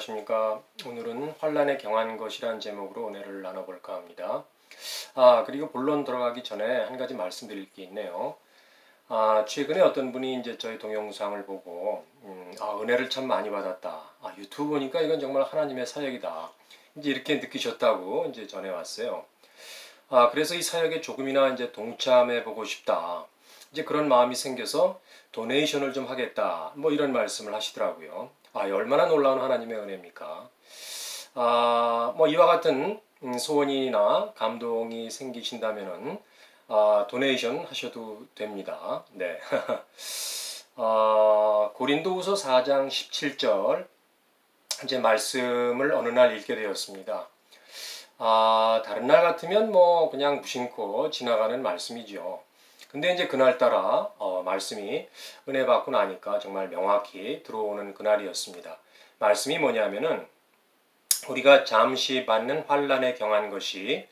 안녕하십니까. 오늘은 환란에 경한 것이란 제목으로 은혜를 나눠볼까 합니다. 그리고 본론 들어가기 전에 한 가지 말씀드릴 게 있네요. 최근에 어떤 분이 이제 저희 동영상을 보고, 은혜를 참 많이 받았다. 유튜브 보니까 이건 정말 하나님의 사역이다. 이제 이렇게 느끼셨다고 이제 전해왔어요. 그래서 이 사역에 조금이나 이제 동참해 보고 싶다. 이제 그런 마음이 생겨서 도네이션을 좀 하겠다. 뭐 이런 말씀을 하시더라고요. 얼마나 놀라운 하나님의 은혜입니까? 뭐 이와 같은 소원이나 감동이 생기신다면은 도네이션 하셔도 됩니다. 네. 고린도후서 4장 17절 이제 말씀을 어느 날 읽게 되었습니다. 다른 날 같으면 뭐 그냥 무심코 지나가는 말씀이죠. 근데 이제 그날따라 말씀이 은혜 받고 나니까 정말 명확히 들어오는 그날이었습니다. 말씀이 뭐냐면은 우리가 잠시 받는 환난에 경한 것이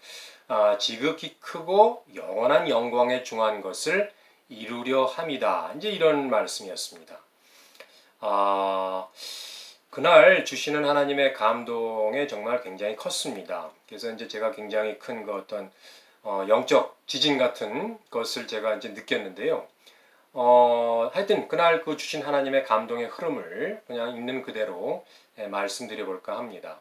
지극히 크고 영원한 영광에 중한 것을 이루려 함이다. 이제 이런 말씀이었습니다. 그날 주시는 하나님의 감동에 정말 굉장히 컸습니다. 그래서 이제 제가 굉장히 큰 그 어떤 영적 지진 같은 것을 제가 이제 느꼈는데요. 하여튼 그날 그 주신 하나님의 감동의 흐름을 그냥 있는 그대로 말씀드려 볼까 합니다.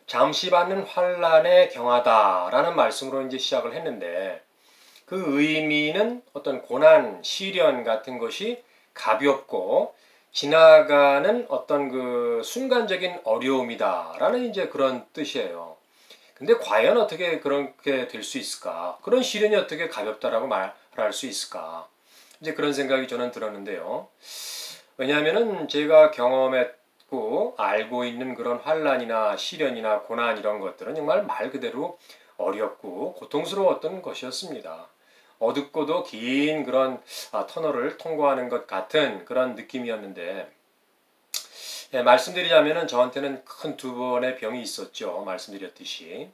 잠시 받는 환난에 경하다라는 말씀으로 이제 시작을 했는데 그 의미는 어떤 고난, 시련 같은 것이 가볍고 지나가는 어떤 그 순간적인 어려움이다라는 이제 그런 뜻이에요. 근데 과연 어떻게 그렇게 될 수 있을까? 그런 시련이 어떻게 가볍다라고 말할 수 있을까? 이제 그런 생각이 저는 들었는데요. 왜냐하면은 제가 경험했고 알고 있는 그런 환난이나 시련이나 고난 이런 것들은 정말 말 그대로 어렵고 고통스러웠던 것이었습니다. 어둡고도 긴 그런 터널을 통과하는 것 같은 그런 느낌이었는데 말씀드리자면은 저한테는 큰 두 번의 병이 있었죠. 말씀드렸듯이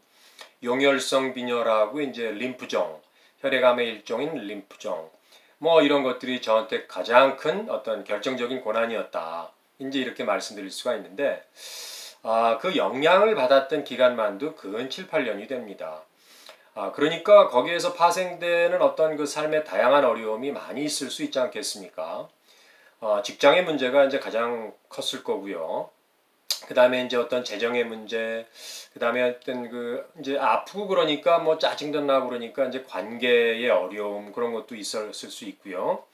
용혈성 빈혈하고 이제 림프종, 혈액암의 일종인 림프종, 뭐 이런 것들이 저한테 가장 큰 어떤 결정적인 고난이었다. 이제 이렇게 말씀드릴 수가 있는데 그 영향을 받았던 기간만도 근 7, 8년이 됩니다. 그러니까 거기에서 파생되는 어떤 그 삶의 다양한 어려움이 많이 있을 수 있지 않겠습니까? 직장의 문제가 이제 가장 컸을 거고요. 그 다음에 이제 어떤 재정의 문제, 그 다음에 어떤 그 이제 아프고 그러니까 뭐 짜증도 나고 그러니까 이제 관계의 어려움 그런 것도 있었을 수 있고요.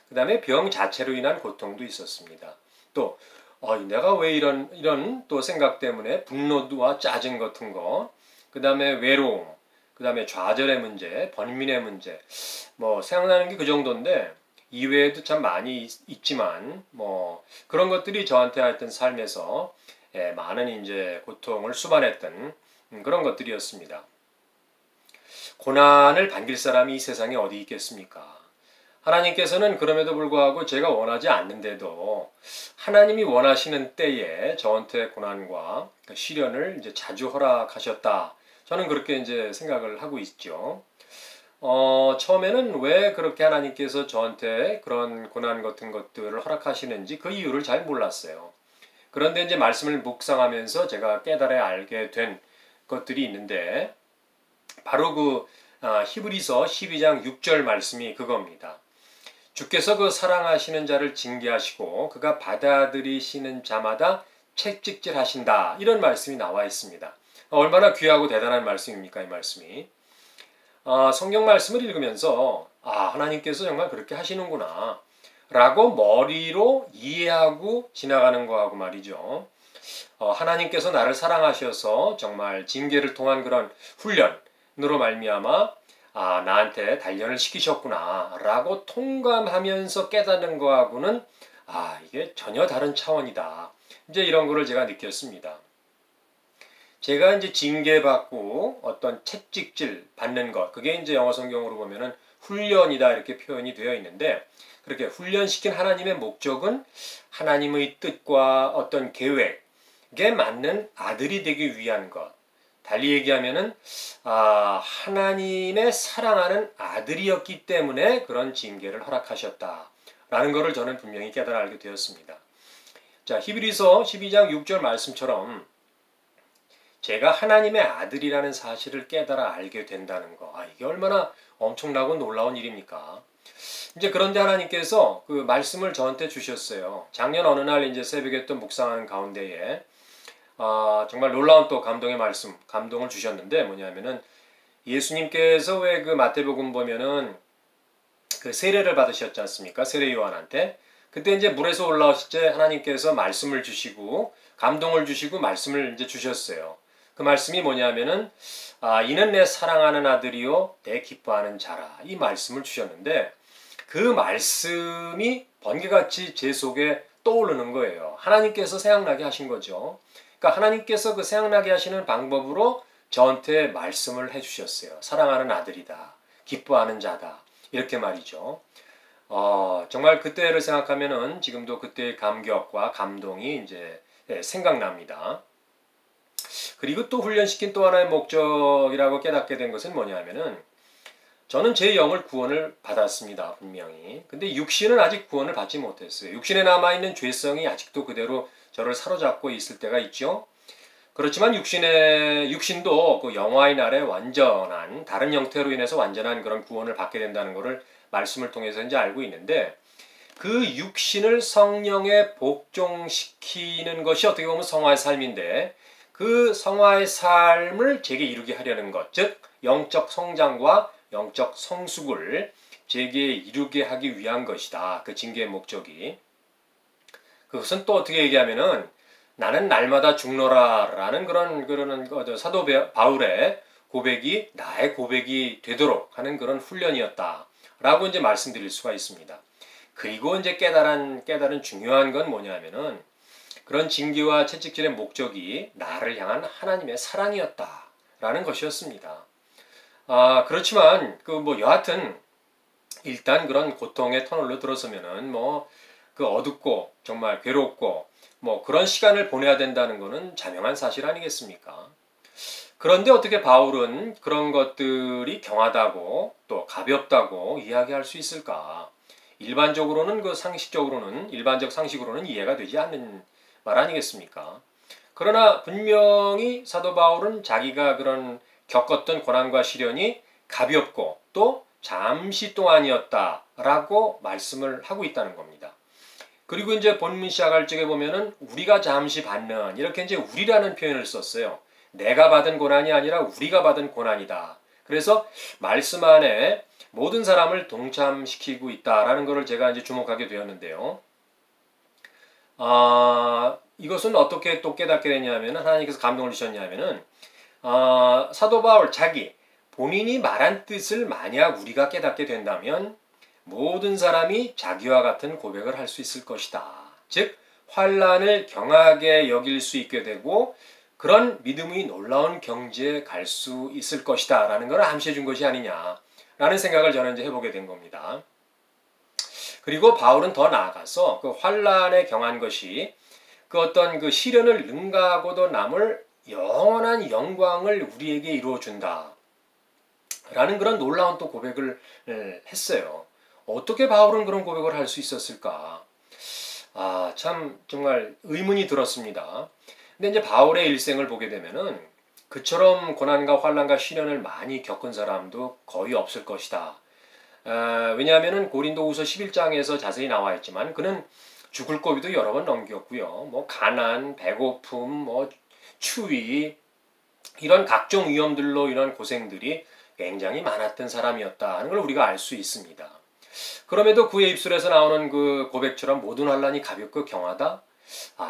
그 다음에 병 자체로 인한 고통도 있었습니다. 또 내가 왜 이런 또 생각 때문에 분노와 짜증 같은 거, 그 다음에 외로움, 그 다음에 좌절의 문제, 번민의 문제, 뭐 생각나는 게 그 정도인데. 이외에도 참 많이 있지만 뭐 그런 것들이 저한테 하여튼 삶에서 많은 이제 고통을 수반했던 그런 것들이었습니다. 고난을 반길 사람이 이 세상에 어디 있겠습니까? 하나님께서는 그럼에도 불구하고 제가 원하지 않는데도 하나님이 원하시는 때에 저한테 고난과 시련을 이제 자주 허락하셨다. 저는 그렇게 이제 생각을 하고 있죠. 처음에는 왜 그렇게 하나님께서 저한테 그런 고난 같은 것들을 허락하시는지 그 이유를 잘 몰랐어요. 그런데 이제 말씀을 묵상하면서 제가 깨달아 알게 된 것들이 있는데 바로 그 히브리서 12장 6절 말씀이 그겁니다. 주께서 그 사랑하시는 자를 징계하시고 그가 받아들이시는 자마다 채찍질하신다. 이런 말씀이 나와 있습니다. 얼마나 귀하고 대단한 말씀입니까? 이 말씀이. 성경 말씀을 읽으면서 하나님께서 정말 그렇게 하시는구나 라고 머리로 이해하고 지나가는 거하고 말이죠. 하나님께서 나를 사랑하셔서 정말 징계를 통한 그런 훈련으로 말미암아 나한테 단련을 시키셨구나 라고 통감하면서 깨닫는 거하고는 이게 전혀 다른 차원이다. 이제 이런 거를 제가 느꼈습니다. 제가 이제 징계받고 어떤 채찍질 받는 것, 그게 이제 영어 성경으로 보면은 훈련이다 이렇게 표현이 되어 있는데 그렇게 훈련시킨 하나님의 목적은 하나님의 뜻과 어떤 계획에 맞는 아들이 되기 위한 것. 달리 얘기하면은 하나님의 사랑하는 아들이었기 때문에 그런 징계를 허락하셨다라는 것을 저는 분명히 깨달아 알게 되었습니다. 자, 히브리서 12장 6절 말씀처럼 제가 하나님의 아들이라는 사실을 깨달아 알게 된다는 거. 이게 얼마나 엄청나고 놀라운 일입니까? 이제 그런데 하나님께서 그 말씀을 저한테 주셨어요. 작년 어느 날 이제 새벽에 또 묵상하는 가운데에 정말 놀라운 또 감동의 말씀, 감동을 주셨는데 뭐냐면은 예수님께서 왜 그 마태복음 보면은 그 세례를 받으셨지 않습니까? 세례 요한한테. 그때 이제 물에서 올라오실 때 하나님께서 말씀을 주시고 감동을 주시고 말씀을 이제 주셨어요. 그 말씀이 뭐냐면은 이는 내 사랑하는 아들이요 내 기뻐하는 자라 이 말씀을 주셨는데 그 말씀이 번개같이 제 속에 떠오르는 거예요. 하나님께서 생각나게 하신 거죠. 그러니까 하나님께서 그 생각나게 하시는 방법으로 저한테 말씀을 해주셨어요. 사랑하는 아들이다. 기뻐하는 자다. 이렇게 말이죠. 정말 그때를 생각하면은 지금도 그때의 감격과 감동이 이제 생각납니다. 그리고 또 훈련시킨 또 하나의 목적이라고 깨닫게 된 것은 뭐냐면은 저는 제 영을 구원을 받았습니다. 분명히. 근데 육신은 아직 구원을 받지 못했어요. 육신에 남아있는 죄성이 아직도 그대로 저를 사로잡고 있을 때가 있죠. 그렇지만 육신도 그 영화의 날에 완전한 다른 형태로 인해서 완전한 그런 구원을 받게 된다는 것을 말씀을 통해서 이제 알고 있는데 그 육신을 성령에 복종시키는 것이 어떻게 보면 성화의 삶인데 그 성화의 삶을 제게 이루게 하려는 것, 즉 영적 성장과 영적 성숙을 제게 이루게 하기 위한 것이다. 그 징계의 목적이. 그것은 또 어떻게 얘기하면은 나는 날마다 죽노라라는 그런 사도 바울의 고백이 나의 고백이 되도록 하는 그런 훈련이었다라고 이제 말씀드릴 수가 있습니다. 그리고 이제 깨달은 중요한 건 뭐냐면은 그런 징계와 채찍질의 목적이 나를 향한 하나님의 사랑이었다라는 것이었습니다. 그렇지만 여하튼 일단 그런 고통의 터널로 들어서면은 그 어둡고 정말 괴롭고 그런 시간을 보내야 된다는 것은 자명한 사실 아니겠습니까? 그런데 어떻게 바울은 그런 것들이 경하다고 또 가볍다고 이야기할 수 있을까? 일반적으로는 일반적 상식으로는 이해가 되지 않는 말 아니겠습니까? 그러나 분명히 사도 바울은 자기가 그런 겪었던 고난과 시련이 가볍고 또 잠시 동안이었다라고 말씀을 하고 있다는 겁니다. 그리고 이제 본문 시작할 적에 보면은 우리가 잠시 받는 이렇게 이제 우리라는 표현을 썼어요. 내가 받은 고난이 아니라 우리가 받은 고난이다. 그래서 말씀 안에 모든 사람을 동참시키고 있다라는 것을 제가 이제 주목하게 되었는데요. 이것은 어떻게 또 깨닫게 되냐면 하나님께서 감동을 주셨냐면은 사도 바울 본인이 말한 뜻을 만약 우리가 깨닫게 된다면 모든 사람이 자기와 같은 고백을 할 수 있을 것이다. 즉 환난을 경하게 여길 수 있게 되고 그런 믿음이 놀라운 경지에 갈 수 있을 것이다 라는 걸 암시해 준 것이 아니냐라는 생각을 저는 이제 해보게 된 겁니다. 그리고 바울은 더 나아가서 그 환난에 경한 것이 그 어떤 그 시련을 능가하고도 남을 영원한 영광을 우리에게 이루어준다 라는 그런 놀라운 또 고백을 했어요. 어떻게 바울은 그런 고백을 할 수 있었을까? 참 정말 의문이 들었습니다. 근데 이제 바울의 일생을 보게 되면은 그처럼 고난과 환난과 시련을 많이 겪은 사람도 거의 없을 것이다. 왜냐하면은 고린도후서 11장에서 자세히 나와 있지만 그는 죽을 고비도 여러 번 넘겼고요. 가난, 배고픔, 추위 이런 각종 위험들로 인한 고생들이 굉장히 많았던 사람이었다는 걸 우리가 알 수 있습니다. 그럼에도 그의 입술에서 나오는 그 고백처럼 모든 환난이 가볍고 경하다?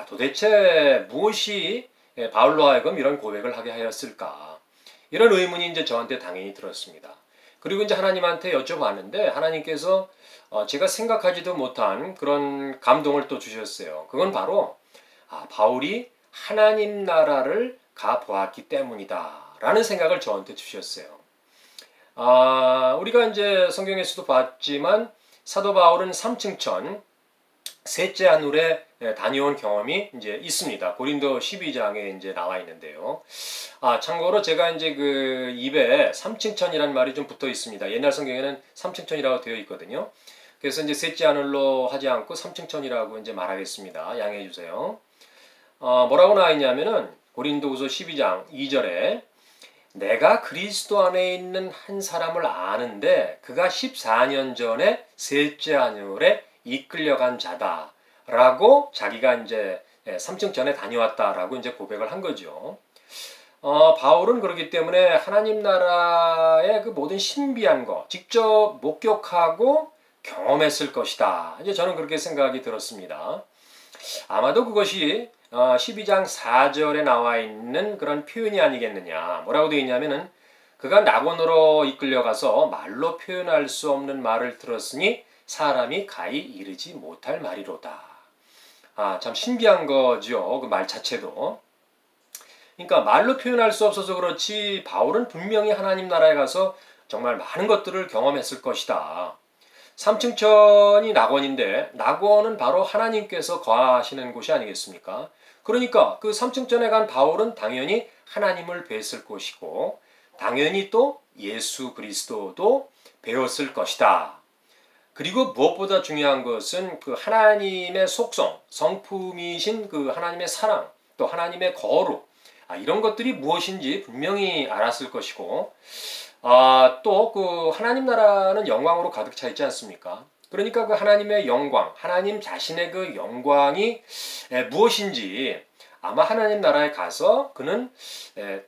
도대체 무엇이 바울로 하여금 이런 고백을 하게 하였을까? 이런 의문이 이제 저한테 당연히 들었습니다. 그리고 이제 하나님한테 여쭤봤는데 하나님께서 제가 생각하지도 못한 그런 감동을 또 주셨어요. 그건 바로 바울이 하나님 나라를 가보았기 때문이다 라는 생각을 저한테 주셨어요. 우리가 이제 성경에서도 봤지만 사도 바울은 삼층천 셋째 하늘에 다녀온 경험이 이제 있습니다. 고린도 12장에 이제 나와 있는데요. 참고로 제가 이제 그 입에 삼층천이라는 말이 좀 붙어 있습니다. 옛날 성경에는 삼층천이라고 되어 있거든요. 그래서 이제 셋째 하늘로 하지 않고 삼층천이라고 이제 말하겠습니다. 양해해 주세요. 뭐라고 나와 있냐면은 고린도후서 12장 2절에 내가 그리스도 안에 있는 한 사람을 아는데 그가 14년 전에 셋째 하늘에 이끌려간 자다라고 자기가 이제 삼층천에 다녀왔다라고 이제 고백을 한 거죠. 바울은 그렇기 때문에 하나님 나라의 그 모든 신비한 거 직접 목격하고 경험했을 것이다. 이제 저는 그렇게 생각이 들었습니다. 아마도 그것이 12장 4절에 나와 있는 그런 표현이 아니겠느냐. 뭐라고 되어 있냐면은 그가 낙원으로 이끌려가서 말로 표현할 수 없는 말을 들었으니 사람이 가히 이르지 못할 말이로다. 참 신비한 거죠. 그 말 자체도. 그러니까 말로 표현할 수 없어서 그렇지 바울은 분명히 하나님 나라에 가서 정말 많은 것들을 경험했을 것이다. 삼층천이 낙원인데 낙원은 바로 하나님께서 거하시는 곳이 아니겠습니까? 그러니까 그 삼층천에 간 바울은 당연히 하나님을 뵀을 것이고 당연히 또 예수 그리스도도 배웠을 것이다. 그리고 무엇보다 중요한 것은 그 하나님의 속성, 성품이신 그 하나님의 사랑, 또 하나님의 거룩, 이런 것들이 무엇인지 분명히 알았을 것이고, 또 그 하나님 나라는 영광으로 가득 차 있지 않습니까? 그러니까 그 하나님의 영광, 하나님 자신의 그 영광이 무엇인지 아마 하나님 나라에 가서 그는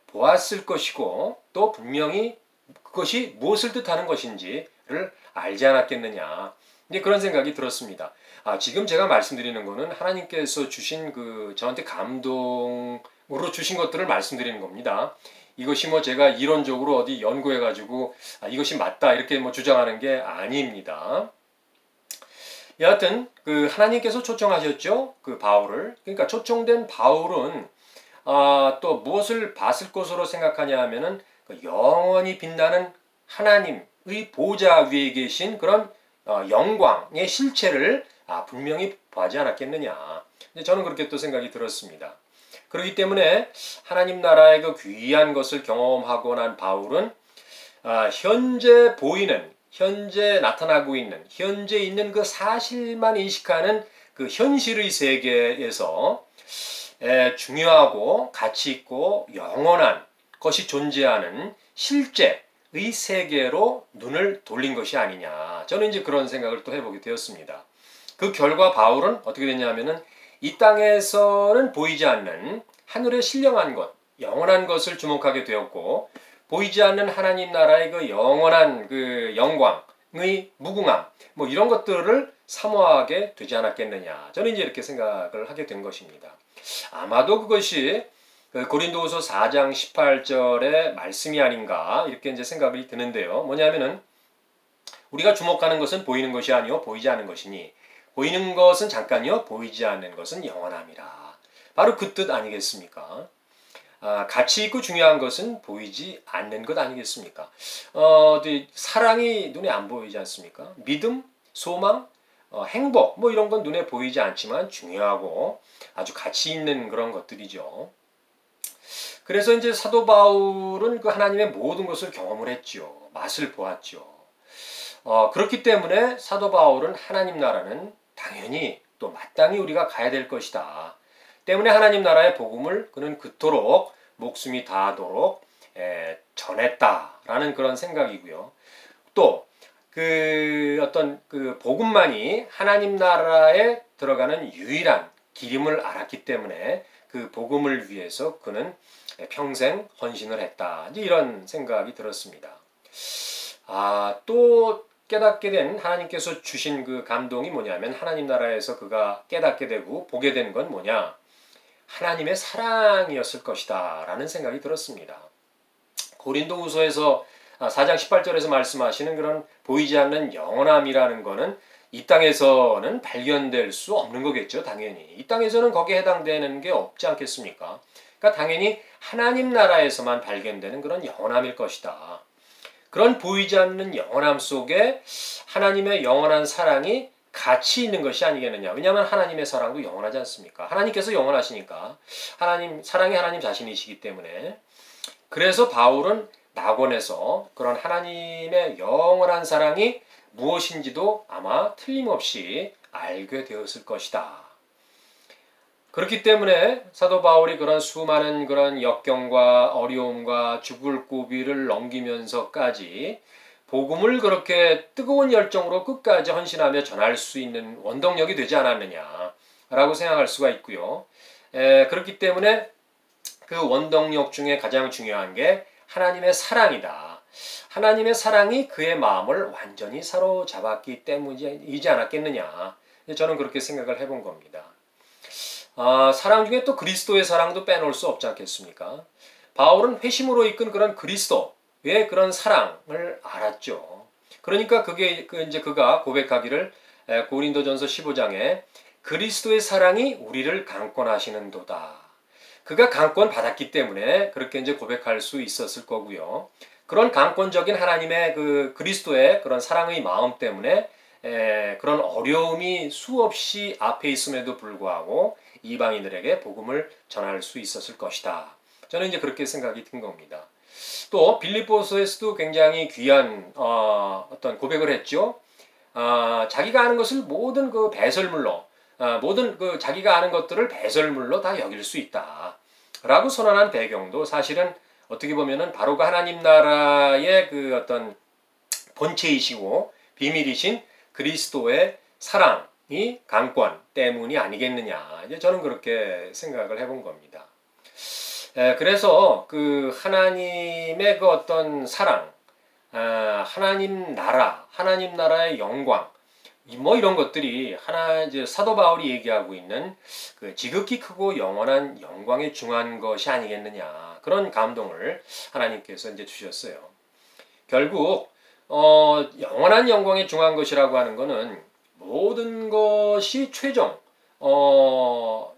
보았을 것이고, 또 분명히 그것이 무엇을 뜻하는 것인지를 알지 않았겠느냐. 이제 그런 생각이 들었습니다. 지금 제가 말씀드리는 거는 하나님께서 주신 그 저한테 감동으로 주신 것들을 말씀드리는 겁니다. 이것이 뭐 제가 이론적으로 어디 연구해가지고 이것이 맞다 이렇게 뭐 주장하는 게 아닙니다. 여하튼 그 하나님께서 초청하셨죠. 그 바울을. 그러니까 초청된 바울은 또 무엇을 봤을 것으로 생각하냐 하면은 그 영원히 빛나는 하나님의 보좌 위에 계신 그런 영광의 실체를 분명히 보지 않았겠느냐. 저는 그렇게 또 생각이 들었습니다. 그렇기 때문에 하나님 나라의 그 귀한 것을 경험하고 난 바울은 현재 보이는, 현재 나타나고 있는, 현재 있는 그 사실만 인식하는 그 현실의 세계에서 중요하고 가치 있고 영원한 것이 존재하는 실제의 세계로 눈을 돌린 것이 아니냐. 저는 이제 그런 생각을 또 해보게 되었습니다. 그 결과 바울은 어떻게 됐냐면은 이 땅에서는 보이지 않는 하늘의 신령한 것, 영원한 것을 주목하게 되었고 보이지 않는 하나님 나라의 그 영원한 그 영광의 무궁함, 뭐 이런 것들을 사모하게 되지 않았겠느냐. 저는 이제 이렇게 생각을 하게 된 것입니다. 아마도 그것이 고린도후서 4장 18절의 말씀이 아닌가 이렇게 이제 생각이 드는데요. 뭐냐면은 우리가 주목하는 것은 보이는 것이 아니요 보이지 않는 것이니 보이는 것은 잠깐이요 보이지 않는 것은 영원함이라. 바로 그 뜻 아니겠습니까? 가치 있고 중요한 것은 보이지 않는 것 아니겠습니까? 사랑이 눈에 안 보이지 않습니까? 믿음, 소망, 행복 뭐 이런 건 눈에 보이지 않지만 중요하고 아주 가치 있는 그런 것들이죠. 그래서 이제 사도 바울은 그 하나님의 모든 것을 경험을 했죠. 맛을 보았죠. 그렇기 때문에 사도 바울은 하나님 나라는 당연히 또 마땅히 우리가 가야 될 것이다. 때문에 하나님 나라의 복음을 그는 그토록 목숨이 다하도록 전했다라는 그런 생각이고요. 또 그 어떤 그 복음만이 하나님 나라에 들어가는 유일한 길임을 알았기 때문에 그 복음을 위해서 그는 평생 헌신을 했다. 이제 이런 생각이 들었습니다. 또 깨닫게 된 하나님께서 주신 그 감동이 뭐냐면 하나님 나라에서 그가 깨닫게 되고 보게 된 건 뭐냐? 하나님의 사랑이었을 것이다 라는 생각이 들었습니다. 고린도후서에서 4장 18절에서 말씀하시는 그런 보이지 않는 영원함이라는 거는 이 땅에서는 발견될 수 없는 거겠죠. 당연히. 이 땅에서는 거기에 해당되는 게 없지 않겠습니까? 그러니까 당연히 하나님 나라에서만 발견되는 그런 영원함일 것이다. 그런 보이지 않는 영원함 속에 하나님의 영원한 사랑이 가치 있는 것이 아니겠느냐. 왜냐하면 하나님의 사랑도 영원하지 않습니까? 하나님께서 영원하시니까. 사랑이 하나님 자신이시기 때문에. 그래서 바울은 낙원에서 그런 하나님의 영원한 사랑이 무엇인지도 아마 틀림없이 알게 되었을 것이다. 그렇기 때문에 사도 바울이 그런 수많은 그런 역경과 어려움과 죽을 고비를 넘기면서까지 복음을 그렇게 뜨거운 열정으로 끝까지 헌신하며 전할 수 있는 원동력이 되지 않았느냐라고 생각할 수가 있고요. 그렇기 때문에 그 원동력 중에 가장 중요한 게 하나님의 사랑이다. 하나님의 사랑이 그의 마음을 완전히 사로잡았기 때문이지 않았겠느냐. 저는 그렇게 생각을 해본 겁니다. 사랑 중에 또 그리스도의 사랑도 빼놓을 수 없지 않겠습니까? 바울은 회심으로 이끈 그런 그리스도의 그런 사랑을 알았죠. 그러니까 이제 그가 고백하기를 고린도전서 15장에 그리스도의 사랑이 우리를 강권하시는도다. 그가 강권 받았기 때문에 그렇게 이제 고백할 수 있었을 거고요. 그런 강권적인 하나님의 그 그리스도의 그런 사랑의 마음 때문에 그런 어려움이 수없이 앞에 있음에도 불구하고 이방인들에게 복음을 전할 수 있었을 것이다. 저는 이제 그렇게 생각이 든 겁니다. 또 빌립보서에서도 굉장히 귀한 어떤 고백을 했죠. 자기가 아는 것을 모든 그 배설물로 모든 그 자기가 아는 것들을 배설물로 다 여길 수 있다. 라고 선언한 배경도 사실은 어떻게 보면은 바로 그 하나님 나라의 그 어떤 본체이시고 비밀이신 그리스도의 사랑이 강권 때문이 아니겠느냐. 이제 저는 그렇게 생각을 해본 겁니다. 그래서 그 하나님의 그 어떤 사랑, 하나님 나라의 영광, 뭐 이런 것들이 이제 사도 바울이 얘기하고 있는 그 지극히 크고 영원한 영광에 중한 것이 아니겠느냐. 그런 감동을 하나님께서 이제 주셨어요. 결국 영원한 영광에 중한 것이라고 하는 것은 모든 것이 최종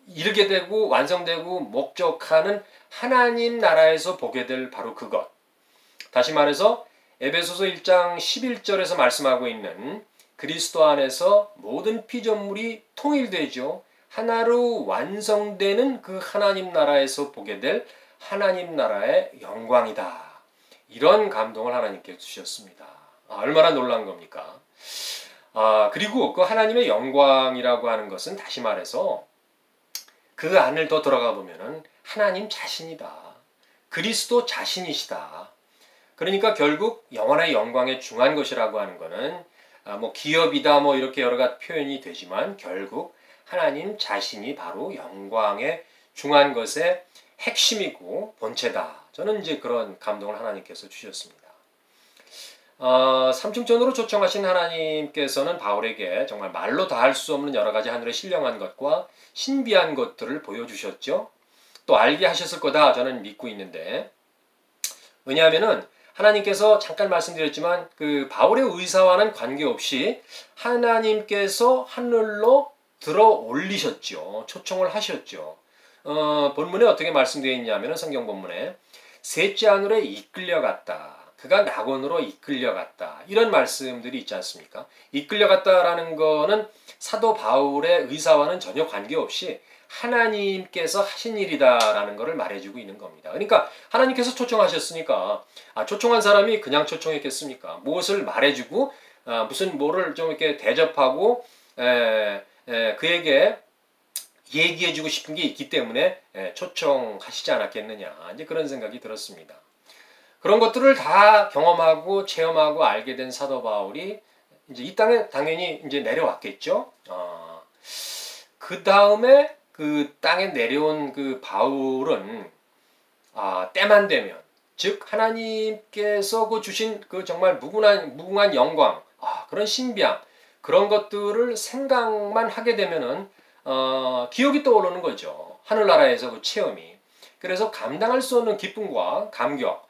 이르게 되고 완성되고 목적하는 하나님 나라에서 보게 될 바로 그것. 다시 말해서 에베소서 1장 11절에서 말씀하고 있는 그리스도 안에서 모든 피조물이 통일되죠. 하나로 완성되는 그 하나님 나라에서 보게 될 하나님 나라의 영광이다. 이런 감동을 하나님께 주셨습니다. 얼마나 놀라운 겁니까? 그리고 그 하나님의 영광이라고 하는 것은 다시 말해서 그 안을 더 들어가 보면은 하나님 자신이다. 그리스도 자신이시다. 그러니까 결국 영원의 영광에 중한 것이라고 하는 것은 뭐 기업이다 뭐 이렇게 여러 가지 표현이 되지만 결국 하나님 자신이 바로 영광에 중한 것의 핵심이고 본체다. 저는 이제 그런 감동을 하나님께서 주셨습니다. 삼층전으로 초청하신 하나님께서는 바울에게 정말 말로 다 할 수 없는 여러 가지 하늘의 신령한 것과 신비한 것들을 보여주셨죠. 또 알게 하셨을 거다 저는 믿고 있는데, 왜냐하면은 하나님께서 잠깐 말씀드렸지만 그 바울의 의사와는 관계없이 하나님께서 하늘로 들어 올리셨죠. 초청을 하셨죠. 본문에 어떻게 말씀되어 있냐면은 성경 본문에 셋째 하늘에 이끌려갔다. 그가 낙원으로 이끌려갔다. 이런 말씀들이 있지 않습니까? 이끌려갔다라는 거는 사도 바울의 의사와는 전혀 관계없이 하나님께서 하신 일이다라는 것을 말해주고 있는 겁니다. 그러니까 하나님께서 초청하셨으니까 초청한 사람이 그냥 초청했겠습니까? 무엇을 말해주고 무슨 뭐를 좀 이렇게 대접하고 그에게 얘기해주고 싶은 게 있기 때문에 초청하시지 않았겠느냐. 이제 그런 생각이 들었습니다. 그런 것들을 다 경험하고 체험하고 알게 된 사도 바울이 이제 이 땅에 당연히 이제 내려왔겠죠. 그 다음에 그 땅에 내려온 그 바울은 때만 되면, 즉 하나님께서 그 주신 그 정말 무궁한 영광, 그런 신비함, 그런 것들을 생각만 하게 되면은 기억이 떠오르는 거죠. 하늘나라에서 그 체험이. 그래서 감당할 수 없는 기쁨과 감격,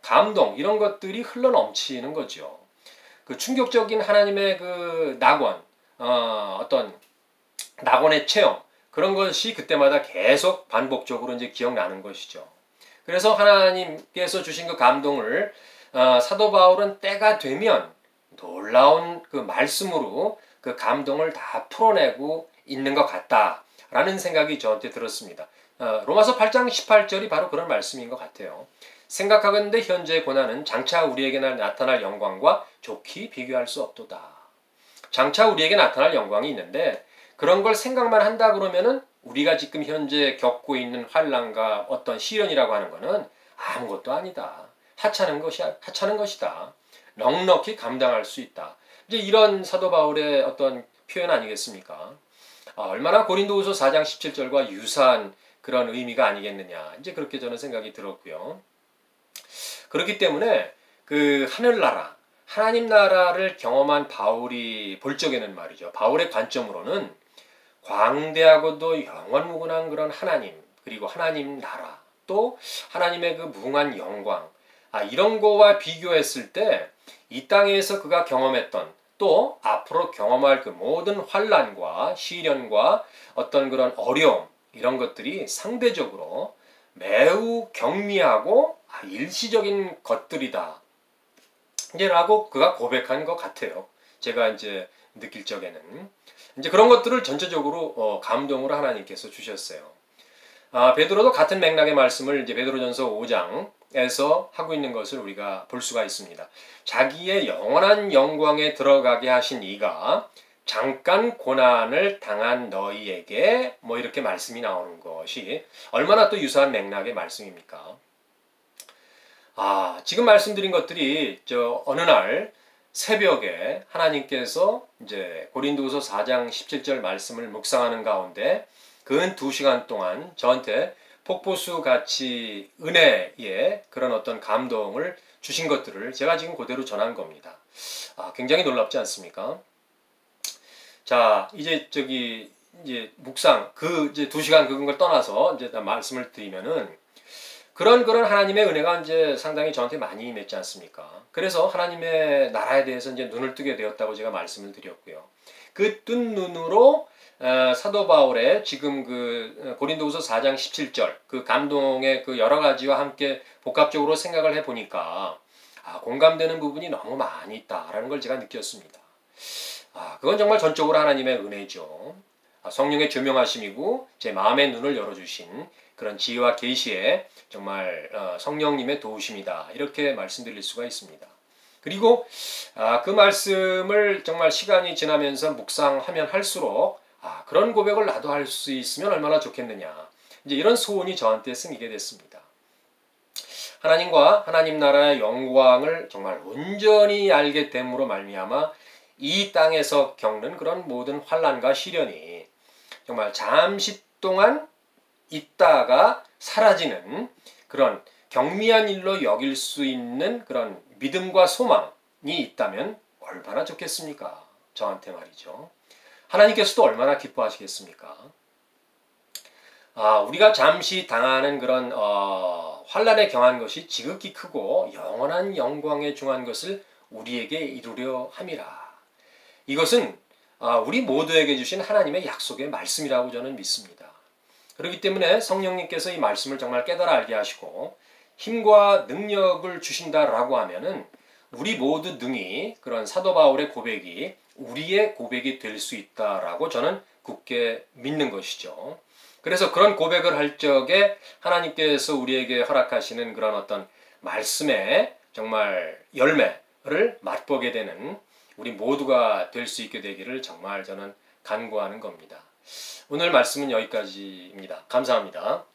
감동 이런 것들이 흘러넘치는 거죠. 그 충격적인 하나님의 그 낙원, 어떤 낙원의 체험, 그런 것이 그때마다 계속 반복적으로 이제 기억나는 것이죠. 그래서 하나님께서 주신 그 감동을 사도 바울은 때가 되면 놀라운 그 말씀으로 그 감동을 다 풀어내고 있는 것 같다라는 생각이 저한테 들었습니다. 로마서 8장 18절이 바로 그런 말씀인 것 같아요. 생각하건대 현재의 고난은 장차 우리에게 나타날 영광과 좋게 비교할 수 없도다. 장차 우리에게 나타날 영광이 있는데 그런 걸 생각만 한다 그러면은 우리가 지금 현재 겪고 있는 환난과 어떤 시련이라고 하는 거는 아무것도 아니다. 하찮은 것이다. 넉넉히 감당할 수 있다. 이제 이런 사도 바울의 어떤 표현 아니겠습니까? 얼마나 고린도후서 4장 17절과 유사한 그런 의미가 아니겠느냐. 이제 그렇게 저는 생각이 들었고요. 그렇기 때문에 그 하늘나라, 하나님 나라를 경험한 바울이 볼 적에는 말이죠. 바울의 관점으로는 광대하고도 영원무궁한 그런 하나님, 그리고 하나님 나라, 또 하나님의 그 무궁한 영광, 이런 거와 비교했을 때 이 땅에서 그가 경험했던 또 앞으로 경험할 그 모든 환난과 시련과 어떤 그런 어려움, 이런 것들이 상대적으로 매우 경미하고 일시적인 것들이다. 이제 라고 그가 고백한 것 같아요. 제가 이제 느낄 적에는. 이제 그런 것들을 전체적으로 감동으로 하나님께서 주셨어요. 베드로도 같은 맥락의 말씀을 이제 베드로전서 5장에서 하고 있는 것을 우리가 볼 수가 있습니다. 자기의 영원한 영광에 들어가게 하신 이가 잠깐 고난을 당한 너희에게 뭐 이렇게 말씀이 나오는 것이 얼마나 또 유사한 맥락의 말씀입니까? 지금 말씀드린 것들이 어느 날 새벽에 하나님께서 이제 고린도후서 4장 17절 말씀을 묵상하는 가운데 근 2시간 동안 저한테 폭포수 같이 은혜의 그런 어떤 감동을 주신 것들을 제가 지금 그대로 전한 겁니다. 굉장히 놀랍지 않습니까? 자, 이제 이제 묵상 이제 2시간 그런 걸 떠나서 이제 말씀을 드리면은 그런 하나님의 은혜가 이제 상당히 저한테 많이 임했지 않습니까? 그래서 하나님의 나라에 대해서 이제 눈을 뜨게 되었다고 제가 말씀을 드렸고요. 그 뜬 눈으로 사도 바울의 지금 그 고린도후서 4장 17절 그 감동의 그 여러 가지와 함께 복합적으로 생각을 해보니까 공감되는 부분이 너무 많이 있다라는 걸 제가 느꼈습니다. 그건 정말 전적으로 하나님의 은혜죠. 성령의 조명하심이고 제 마음의 눈을 열어주신 그런 지혜와 계시에 정말 성령님의 도우심이다. 이렇게 말씀드릴 수가 있습니다. 그리고 그 말씀을 정말 시간이 지나면서 묵상하면 할수록 그런 고백을 나도 할 수 있으면 얼마나 좋겠느냐. 이제 이런 소원이 저한테 생기게 됐습니다. 하나님과 하나님 나라의 영광을 정말 온전히 알게 됨으로 말미암아 이 땅에서 겪는 그런 모든 환난과 시련이 정말 잠시 동안 있다가 사라지는 그런 경미한 일로 여길 수 있는 그런 믿음과 소망이 있다면 얼마나 좋겠습니까? 저한테 말이죠. 하나님께서도 얼마나 기뻐하시겠습니까? 우리가 잠시 당하는 그런 환난에 경한 것이 지극히 크고 영원한 영광에 중한 것을 우리에게 이루려 함이라. 이것은 우리 모두에게 주신 하나님의 약속의 말씀이라고 저는 믿습니다. 그렇기 때문에 성령님께서 이 말씀을 정말 깨달아 알게 하시고 힘과 능력을 주신다라고 하면은 우리 모두 능히 그런 사도 바울의 고백이 우리의 고백이 될 수 있다라고 저는 굳게 믿는 것이죠. 그래서 그런 고백을 할 적에 하나님께서 우리에게 허락하시는 그런 어떤 말씀의 정말 열매를 맛보게 되는 우리 모두가 될 수 있게 되기를 정말 저는 간구하는 겁니다. 오늘 말씀은 여기까지입니다. 감사합니다.